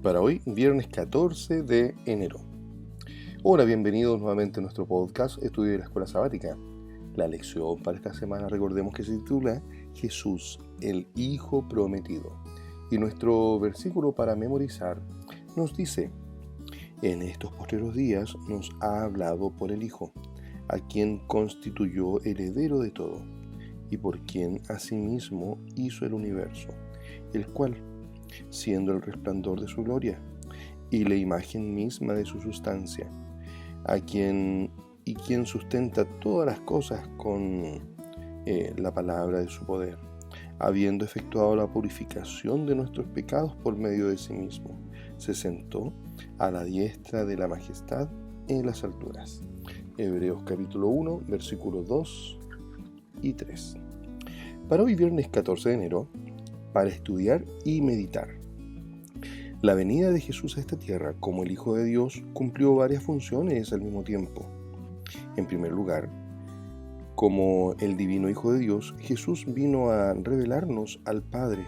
para hoy, viernes 14 de enero. Hola, bienvenidos nuevamente a nuestro podcast Estudio de la Escuela Sabática. La lección para esta semana, recordemos que se titula Jesús, el Hijo Prometido. Y nuestro versículo para memorizar nos dice: en estos postreros días nos ha hablado por el Hijo, a quien constituyó heredero de todo, y por quien asimismo hizo el universo, el cual, siendo el resplandor de su gloria y la imagen misma de su sustancia, quien sustenta todas las cosas con la palabra de su poder, habiendo efectuado la purificación de nuestros pecados por medio de sí mismo, se sentó a la diestra de la majestad en las alturas. Hebreos capítulo 1, versículos 2 y 3. Para hoy, viernes 14 de enero, para estudiar y meditar. La venida de Jesús a esta tierra como el Hijo de Dios cumplió varias funciones al mismo tiempo. En primer lugar, como el divino Hijo de Dios, Jesús vino a revelarnos al Padre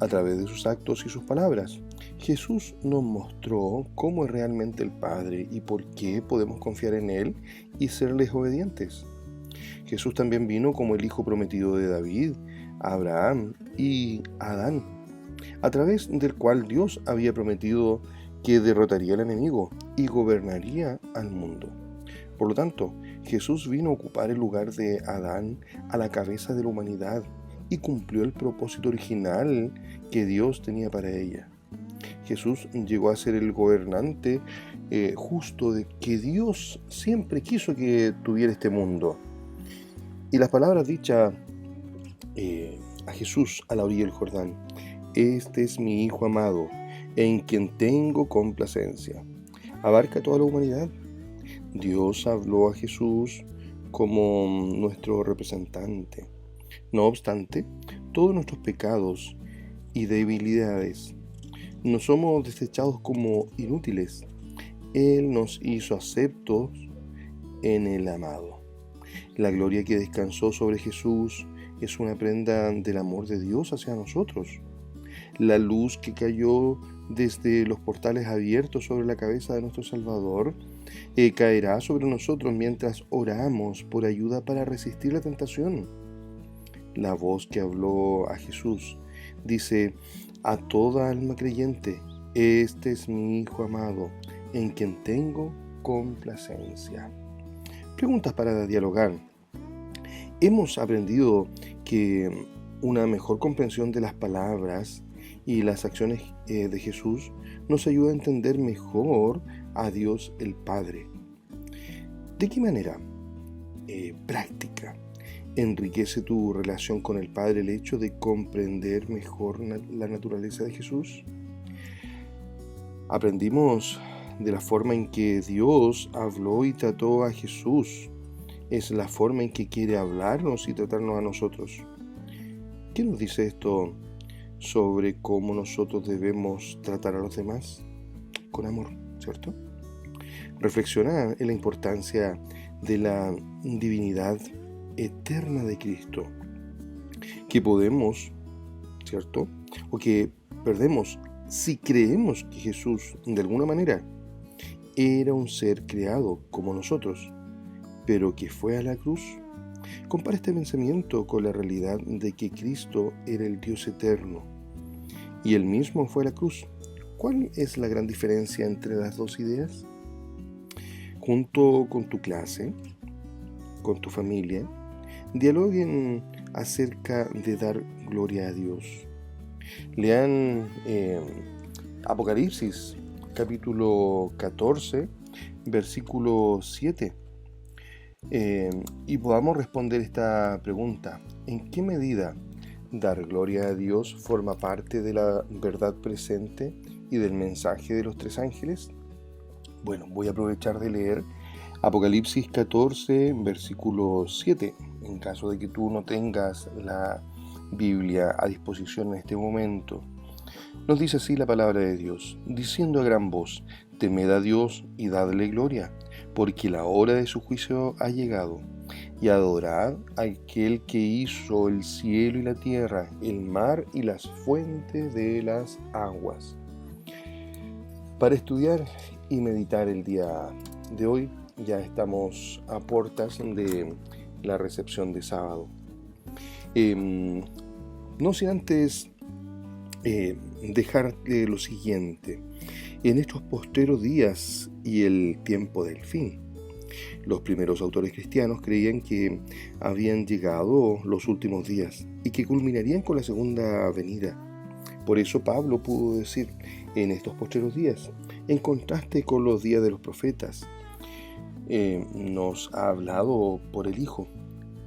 a través de sus actos y sus palabras. Jesús nos mostró cómo es realmente el Padre y por qué podemos confiar en Él y serles obedientes. Jesús también vino como el Hijo prometido de David, Abraham y Adán, a través del cual Dios había prometido que derrotaría al enemigo y gobernaría al mundo. Por lo tanto, Jesús vino a ocupar el lugar de Adán a la cabeza de la humanidad y cumplió el propósito original que Dios tenía para ella. Jesús llegó a ser el gobernante justo de que Dios siempre quiso que tuviera este mundo. Y las palabras dichas a Jesús a la orilla del Jordán: este es mi Hijo amado, en quien tengo complacencia, abarca toda la humanidad. Dios habló a Jesús como nuestro representante. No obstante, todos nuestros pecados y debilidades no somos desechados como inútiles. Él nos hizo aceptos en el amado. La gloria que descansó sobre Jesús es una prenda del amor de Dios hacia nosotros. La luz que cayó desde los portales abiertos sobre la cabeza de nuestro Salvador caerá sobre nosotros mientras oramos por ayuda para resistir la tentación. La voz que habló a Jesús dice a toda alma creyente: este es mi Hijo amado, en quien tengo complacencia. Preguntas para dialogar. Hemos aprendido que una mejor comprensión de las palabras y las acciones de Jesús nos ayuda a entender mejor a Dios el Padre. ¿De qué manera práctica enriquece tu relación con el Padre el hecho de comprender mejor la naturaleza de Jesús? Aprendimos de la forma en que Dios habló y trató a Jesús. Es la forma en que quiere hablarnos y tratarnos a nosotros. ¿Qué nos dice esto sobre cómo nosotros debemos tratar a los demás? Con amor, ¿cierto? Reflexiona en la importancia de la divinidad eterna de Cristo, que podemos, ¿cierto?, o que perdemos si creemos que Jesús, de alguna manera, era un ser creado como nosotros, pero que fue a la cruz. Compara este pensamiento con la realidad de que Cristo era el Dios eterno y Él mismo fue a la cruz. ¿Cuál es la gran diferencia entre las dos ideas? Junto con tu clase, con tu familia, dialoguen acerca de dar gloria a Dios. Lean Apocalipsis capítulo 14, versículo 7. Y podamos responder esta pregunta: ¿en qué medida dar gloria a Dios forma parte de la verdad presente y del mensaje de los tres ángeles? Bueno, voy a aprovechar de leer Apocalipsis 14, versículo 7, en caso de que tú no tengas la Biblia a disposición en este momento. Nos dice así la palabra de Dios, diciendo a gran voz: temed a Dios y dadle gloria, porque la hora de su juicio ha llegado, y adorad a aquel que hizo el cielo y la tierra, el mar y las fuentes de las aguas. Para estudiar y meditar el día de hoy, ya estamos a puertas de la recepción de sábado. No sin antes dejar lo siguiente. En estos postreros días y el tiempo del fin, los primeros autores cristianos creían que habían llegado los últimos días y que culminarían con la segunda venida. Por eso Pablo pudo decir, en estos postreros días, en contraste con los días de los profetas, nos ha hablado por el Hijo.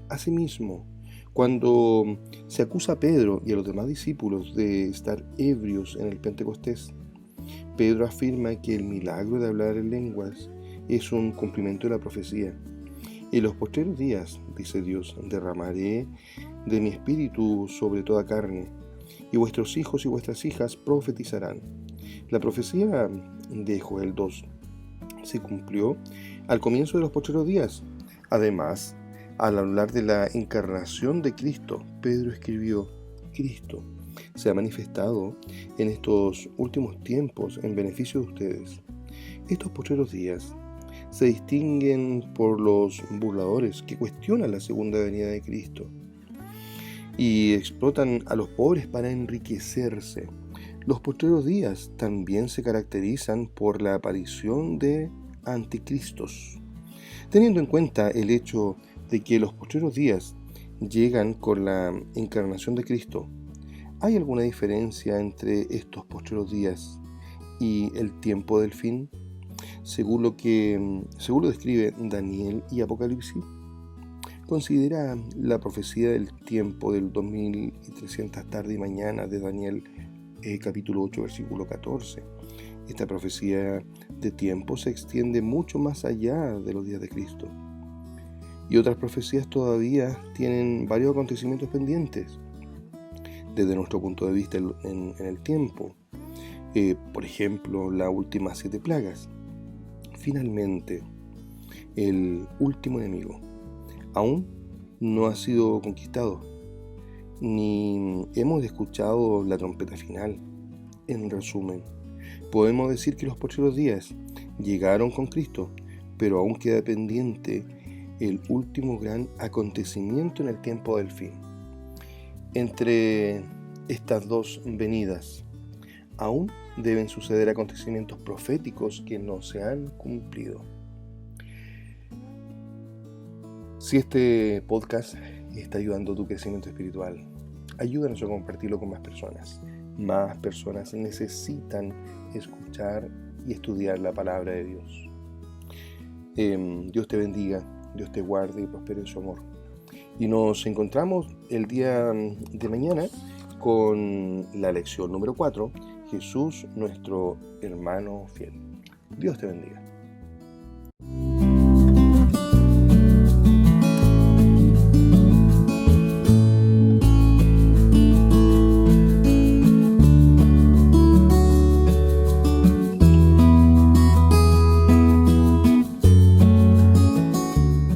Asimismo, cuando se acusa a Pedro y a los demás discípulos de estar ebrios en el Pentecostés, Pedro afirma que el milagro de hablar en lenguas es un cumplimiento de la profecía. En los postreros días, dice Dios, derramaré de mi espíritu sobre toda carne, y vuestros hijos y vuestras hijas profetizarán. La profecía de Joel 2 se cumplió al comienzo de los postreros días. Además, al hablar de la encarnación de Cristo, Pedro escribió: Cristo se ha manifestado en estos últimos tiempos en beneficio de ustedes. Estos postreros días se distinguen por los burladores que cuestionan la segunda venida de Cristo y explotan a los pobres para enriquecerse. Los postreros días también se caracterizan por la aparición de anticristos. Teniendo en cuenta el hecho de que los postreros días llegan con la encarnación de Cristo, ¿hay alguna diferencia entre estos postreros días y el tiempo del fin, según lo describe Daniel y Apocalipsis? Considera la profecía del tiempo del 2300 tarde y mañana de Daniel capítulo 8 versículo 14. Esta profecía de tiempo se extiende mucho más allá de los días de Cristo. Y otras profecías todavía tienen varios acontecimientos pendientes desde nuestro punto de vista en el tiempo. Por ejemplo, las últimas 7 plagas. Finalmente, el último enemigo aún no ha sido conquistado, ni hemos escuchado la trompeta final. En resumen, podemos decir que los postreros días llegaron con Cristo, pero aún queda pendiente el último gran acontecimiento en el tiempo del fin. Entre estas dos venidas, aún deben suceder acontecimientos proféticos que no se han cumplido. Si este podcast está ayudando a tu crecimiento espiritual, ayúdanos a compartirlo con más personas. Más personas necesitan escuchar y estudiar la palabra de Dios. Dios te bendiga, Dios te guarde y prospere en su amor. Y nos encontramos el día de mañana con la lección número 4, Jesús, nuestro hermano fiel. Dios te bendiga.